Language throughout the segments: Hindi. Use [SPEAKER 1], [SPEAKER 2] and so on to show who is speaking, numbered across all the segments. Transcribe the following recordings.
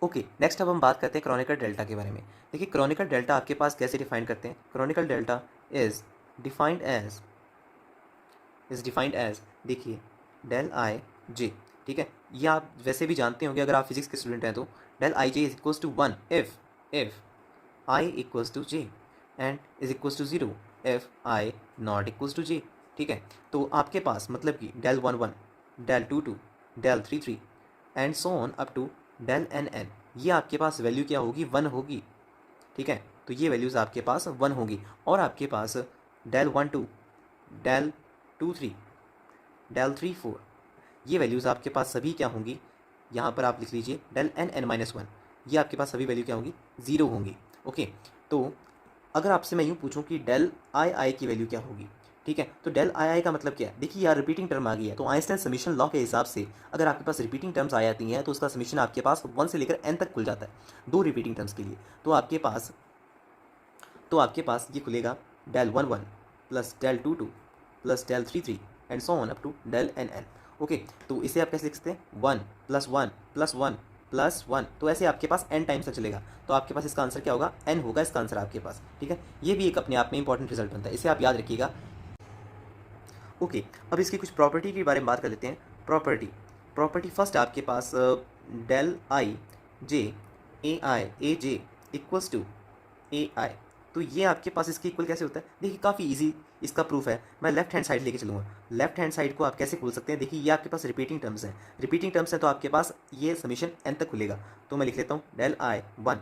[SPEAKER 1] ओके, नेक्स्ट अब हम बात करते हैं क्रॉनिकल डेल्टा के बारे में। देखिए क्रॉनिकल डेल्टा आपके पास कैसे डिफाइन करते हैं। Kronecker delta is defined as देखिए डेल आई जे, ठीक है। ये आप वैसे भी जानते होंगे अगर आप फिजिक्स के स्टूडेंट हैं तो del I J is equals to one if I equals to J and is equals to zero if I not equals to J, ठीक है। तो आपके पास मतलब कि del one one, del two two, del three three and so on up to del N N, ये आपके पास वैल्यू क्या होगी, वन होगी, ठीक है। तो ये वैल्यूज़ आपके पास वन होगी। और आपके पास del one two, del two three, del three four, ये वैल्यूज़ आपके पास सभी क्या होंगी, यहाँ पर आप लिख लीजिए del N n minus one, ये आपके पास सभी वैल्यू क्या होंगी, ज़ीरो होंगी। ओके, तो अगर आपसे मैं यूँ पूछूं कि डेल आई आई की वैल्यू क्या होगी, ठीक है, तो डेल आई आई का मतलब क्या है, देखिए यार रिपीटिंग टर्म आ गई है, तो आइंस्टाइन समीशन लॉ के हिसाब से अगर आपके पास रिपीटिंग टर्म्स आ जाती हैं तो उसका समीशन आपके पास वन से लेकर एन तक खुल जाता है, दो रिपीटिंग टर्म्स के लिए। तो आपके पास ये खुलेगा del one one plus del two two plus del three three and so on up to del N n. Okay, तो इसे आप कैसे लिख सकते हैं, one plus one plus one plus one, तो ऐसे आपके पास एन टाइम्स तक चलेगा। तो आपके पास इसका आंसर क्या होगा, एन होगा इसका आंसर आपके पास, ठीक है। ये भी एक अपने आप में इंपॉर्टेंट रिजल्ट बनता है, इसे आप याद रखिएगा। ओके, अब इसकी कुछ प्रॉपर्टी के बारे में बात कर लेते हैं। प्रॉपर्टी फर्स्ट आपके पास del I J A J equals to A I, तो ये आपके पास इसके इक्वल कैसे होता है, देखिए काफ़ी इजी इसका प्रूफ है। मैं लेफ्ट हैंड साइड लेके चलूँगा, लेफ्ट हैंड साइड को आप कैसे खोल सकते हैं, देखिए ये आपके पास रिपीटिंग टर्म्स हैं, तो आपके पास ये समीशन एन तक खुलेगा। तो मैं लिख लेता हूँ del i one,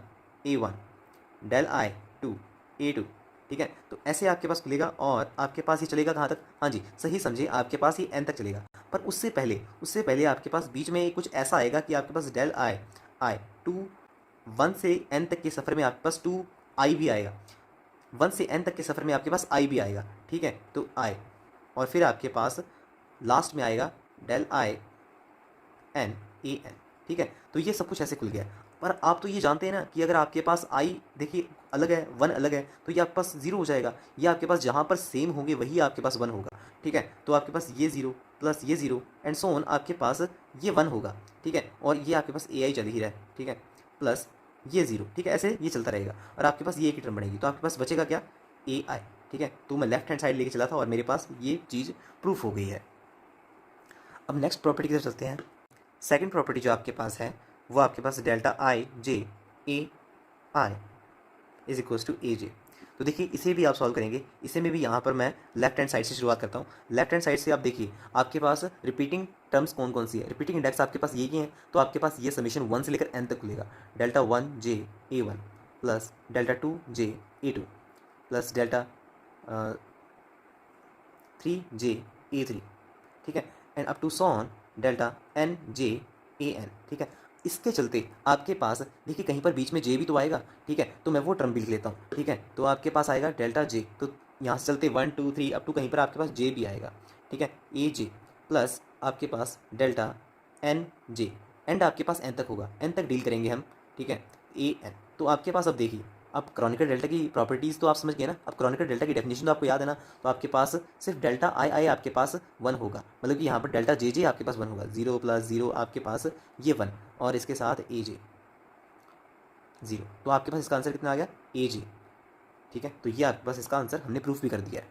[SPEAKER 1] del i two a two, ठीक है। तो ऐसे आपके पास खुलेगा और आपके पास ये चलेगा कहाँ तक, हाँ जी सही समझिए, आपके पास ये एन तक चलेगा। पर उससे पहले आपके पास बीच में कुछ ऐसा आएगा कि आपके पास डेल आई टू, वन से एन तक के सफ़र में आपके पास टू आई भी आएगा, वन से एन तक के सफ़र में आपके पास आई भी आएगा, ठीक है। तो आई, और फिर आपके पास लास्ट में आएगा del i n a n, ठीक है। तो ये सब कुछ ऐसे खुल गया। पर आप तो ये जानते हैं ना कि अगर आपके पास आई देखिए अलग है, वन अलग है, तो ये आपके पास ज़ीरो हो जाएगा। ये आपके पास जहाँ पर सेम होंगे वही आपके पास वन होगा, ठीक है। तो आपके पास ये ज़ीरो प्लस ये ज़ीरो एंड सो ऑन आपके पास ये वन होगा, ठीक है। और ये आपके पास ए आई चल ही रहा है, ठीक है, प्लस ये ज़ीरो, ठीक है, ऐसे ये चलता रहेगा और आपके पास ये एक ही टर्म बनेगी। तो आपके पास बचेगा क्या, ए आई, ठीक है। तो मैं लेफ्ट हैंड साइड लेके चला था और मेरे पास ये चीज़ प्रूफ हो गई है। अब नेक्स्ट प्रॉपर्टी की तरफ चलते हैं। सेकंड प्रॉपर्टी जो आपके पास है वो आपके पास delta I J A I is equals to A J. तो देखिए इसे भी आप सॉल्व करेंगे, इसे में भी यहाँ पर मैं लेफ्ट हैंड साइड से शुरुआत करता हूँ। लेफ्ट हैंड साइड से आप देखिए आपके पास रिपीटिंग टर्म्स कौन कौन सी है, रिपीटिंग इंडेक्स आपके पास ये हैं, तो आपके पास ये समीशन वन से लेकर एन तक खुलेगा। Delta one j a one plus delta two j a two plus delta three j a three, ठीक है, and up to so on delta n j a n, ठीक है। इसके चलते आपके पास देखिए कहीं पर बीच में जे भी तो आएगा, ठीक है, तो मैं वो टर्म भी लिख लेता हूँ, ठीक है। तो आपके पास आएगा डेल्टा जे, तो यहाँ से चलते one two three up to कहीं पर आपके पास जे भी आएगा, ठीक है, ए जे प्लस आपके पास डेल्टा एन जे, एंड आपके पास एन तक होगा, एन तक डील करेंगे हम, ठीक है, ए एन। तो आपके पास अब देखिए अब क्रॉनिकल डेल्टा की प्रॉपर्टीज़ तो आप समझ गए ना, अब क्रॉनिकल डेल्टा की डेफिनेशन तो आपको याद है ना। तो आपके पास सिर्फ डेल्टा आई आई आपके पास वन होगा, मतलब कि यहाँ पर डेल्टा जे जे आपके पास वन होगा, जीरो प्लस जीरो आपके पास ये वन और इसके साथ ए जे जीरो, तो आपके पास इसका आंसर कितना आ गया, ए जे, ठीक है। तो ये आपके पास इसका आंसर हमने प्रूफ भी कर दिया है।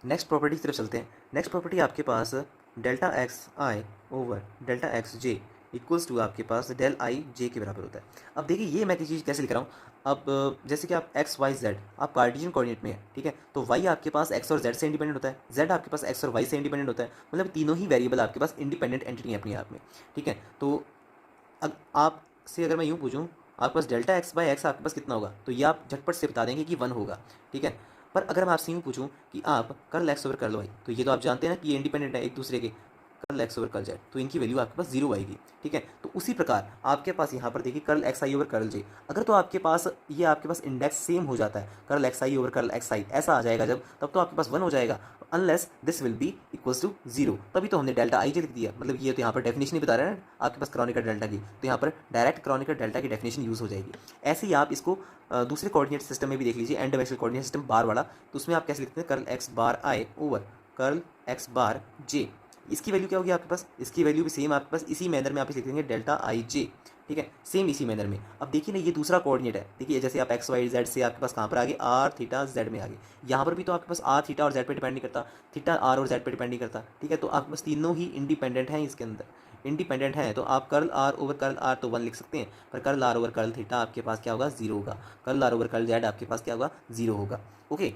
[SPEAKER 1] नेक्स्ट प्रॉपर्टी की तरफ चलते हैं। नेक्स्ट प्रॉपर्टी आपके पास delta X I over delta X J equals to आपके पास डेल आई जे के बराबर होता है। अब देखिए ये मैं चीज़ कैसे लिख रहा हूँ, अब जैसे कि आप एक्स वाई जेड आप कार्टेशियन कोऑर्डिनेट में है, ठीक है, तो वाई आपके पास एक्स और जेड से इंडिपेंडेंट होता है, जेड आपके पास एक्स और वाई से इंडिपेंडेंट होता है, मतलब तीनों ही वेरिएबल आपके पास इंडिपेंडेंट एंटिटी है अपने आप में, ठीक है। तो आपसे अगर मैं यूँ पूछूँ आपके पास डेल्टा एक्स बाई एक्स आपके पास कितना होगा, तो ये आप झटपट से बता देंगे कि वन होगा, ठीक है। पर अगर मैं आपसे यूँ पूछूँ कि आप curl x over curl y, तो ये तो आप जानते हैं ना कि ये इंडिपेंडेंट है एक दूसरे के, curl x over curl Z, तो इनकी वैल्यू आपके पास जीरो आएगी, ठीक है। तो उसी प्रकार आपके पास यहाँ पर देखिए curl X I over curl J, अगर तो आपके पास ये आपके पास इंडेक्स सेम हो जाता है, curl X I over curl X I ऐसा आ जाएगा जब, तब तो आपके पास वन हो जाएगा, unless this will be equals to zero, तभी तो हमने डेल्टा आई जे लिख दिया। मतलब ये तो यहाँ पर डेफिनेशन ही बता रहे हैं आपके पास क्रॉनिकल डेल्टा की, तो यहाँ पर डायरेक्ट क्रॉनिकल डेल्टा की डेफिनेशन यूज़ हो जाएगी। ऐसे ही आप इसको दूसरे कोऑर्डिनेट सिस्टम में भी देख लीजिए, N dimensional coordinate system bar वाला, तो उसमें आप कैसे लिखते हैं, curl X bar I over curl X bar J, इसकी वैल्यू क्या होगी आपके पास, इसकी वैल्यू भी सेम आपके पास इसी मैनर में आप इसे लिख देंगे डेल्टा आई जे, ठीक है। सेम इसी मैनर में अब देखिए ना, ये दूसरा कोऑर्डिनेट है। देखिए जैसे आप एक्स वाई जेड से आपके पास कहाँ पर आ गए, आर थीटा जेड में आ गए। यहाँ पर भी तो आपके पास आर थीटा और जेड पे डिपेंड नहीं करता, थीटा आर और जेड पे डिपेंड नहीं करता, ठीक है। तो आपके पास तीनों ही इंडिपेंडेंट हैं, इसके अंदर इंडिपेंडेंट हैं। तो आप curl r over curl r तो 1 लिख सकते हैं, पर curl r over curl theta आपके पास क्या होगा, 0 होगा। Curl r over curl z आपके पास क्या होगा, 0 होगा। ओके,